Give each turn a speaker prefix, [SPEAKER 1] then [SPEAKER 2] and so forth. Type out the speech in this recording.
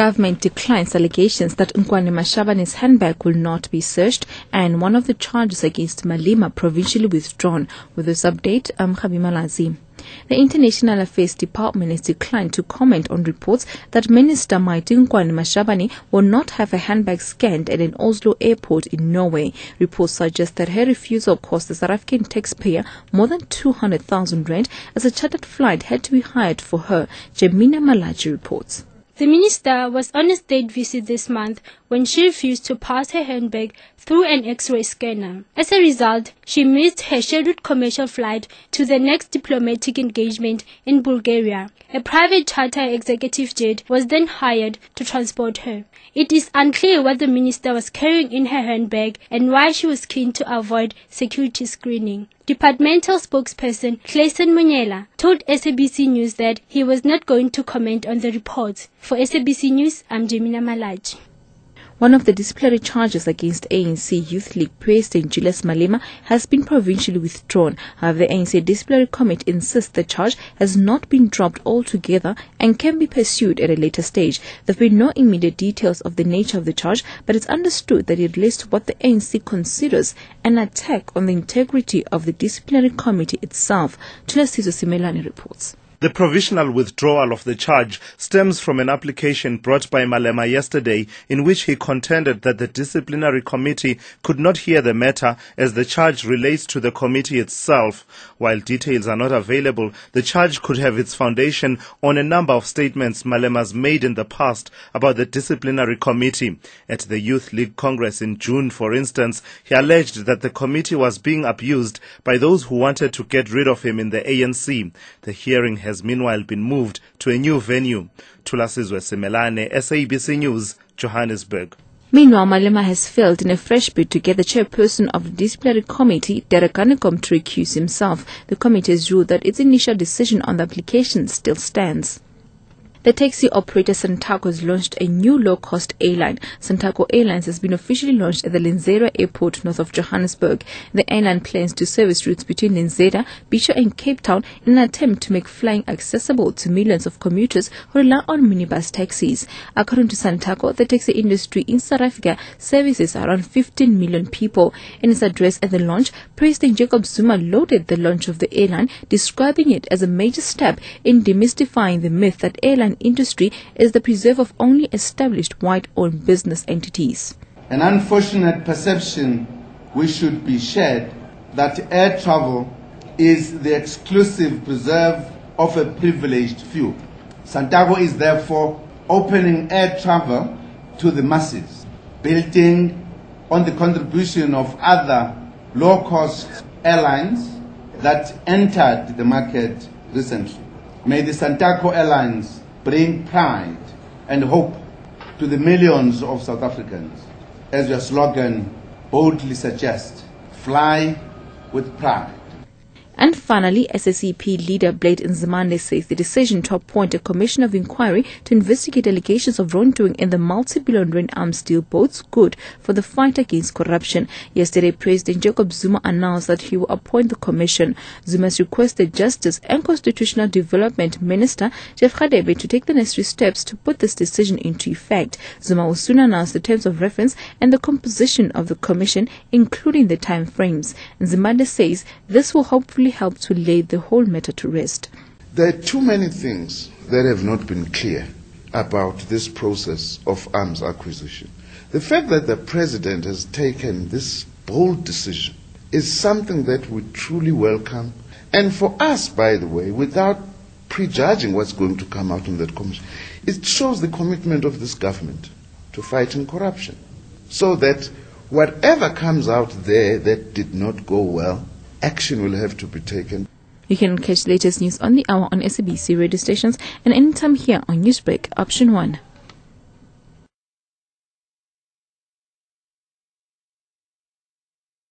[SPEAKER 1] Government declines allegations that Nkwane Mashabane's handbag will not be searched, and one of the charges against Malema provincially withdrawn. With this update, I'm Khabima Lazi. The International Affairs Department has declined to comment on reports that Minister Nkwane Mashabane will not have a handbag scanned at an Oslo airport in Norway. Reports suggest that her refusal cost the South African taxpayer more than 200,000 rand as a chartered flight had to be hired for her. Jemina Malachi reports.
[SPEAKER 2] The minister was on a state visit this month when she refused to pass her handbag through an X-ray scanner. As a result, she missed her scheduled commercial flight to the next diplomatic engagement in Bulgaria. A private charter executive jet was then hired to transport her. It is unclear what the minister was carrying in her handbag and why she was keen to avoid security screening. Departmental spokesperson Clayson Monyela told SABC News that he was not going to comment on the reports. For SABC News, I'm Jemina Malachi.
[SPEAKER 1] One of the disciplinary charges against ANC Youth League President Julius Malema has been provincially withdrawn. However, the ANC Disciplinary Committee insists the charge has not been dropped altogether and can be pursued at a later stage. There have been no immediate details of the nature of the charge, but it's understood that it relates to what the ANC considers an attack on the integrity of the Disciplinary Committee itself. Tulasizo Simelane reports.
[SPEAKER 3] The provisional withdrawal of the charge stems from an application brought by Malema yesterday in which he contended that the disciplinary committee could not hear the matter as the charge relates to the committee itself. While details are not available, the charge could have its foundation on a number of statements Malema's made in the past about the disciplinary committee. At the Youth League Congress in June, for instance, he alleged that the committee was being abused by those who wanted to get rid of him in the ANC. The hearing has meanwhile been moved to a new venue. Tulasizwe Simelane, SABC News, Johannesburg.
[SPEAKER 1] Meanwhile, Malema has failed in a fresh bid to get the chairperson of the disciplinary committee, Derek Hanekom, to recuse himself. The committee has ruled that its initial decision on the application still stands. The taxi operator Santaco has launched a new low-cost airline. Santaco Airlines has been officially launched at the Lenzera Airport north of Johannesburg. The airline plans to service routes between Lenzera, Bisho and Cape Town in an attempt to make flying accessible to millions of commuters who rely on minibus taxis. According to Santaco, the taxi industry in South Africa services around 15 million people. In his address at the launch, President Jacob Zuma lauded the launch of the airline, describing it as a major step in demystifying the myth that airline industry is the preserve of only established white-owned business entities.
[SPEAKER 4] An unfortunate perception which should be shared that air travel is the exclusive preserve of a privileged few. Santaco is therefore opening air travel to the masses, building on the contribution of other low-cost airlines that entered the market recently. May the Santaco Airlines bring pride and hope to the millions of South Africans, as your slogan boldly suggests, fly with pride.
[SPEAKER 1] And finally, SSEP leader Blade Nzimande says the decision to appoint a commission of inquiry to investigate allegations of wrongdoing in the multi-billion rand arms deal bodes good for the fight against corruption. Yesterday, President Jacob Zuma announced that he will appoint the commission. Zuma has requested Justice and Constitutional Development Minister Jeff Radebe to take the necessary steps to put this decision into effect. Zuma will soon announce the terms of reference and the composition of the commission, including the time frames. Nzimande says this will hopefully help to lay the whole matter to rest.
[SPEAKER 5] There are too many things that have not been clear about this process of arms acquisition. The fact that the President has taken this bold decision is something that we truly welcome. And for us, by the way, without prejudging what's going to come out in that commission, it shows the commitment of this government to fighting corruption. So that whatever comes out there that did not go well, action will have to be taken.
[SPEAKER 1] You can catch the latest news on the hour on SABC radio stations and anytime here on Newsbreak Option 1.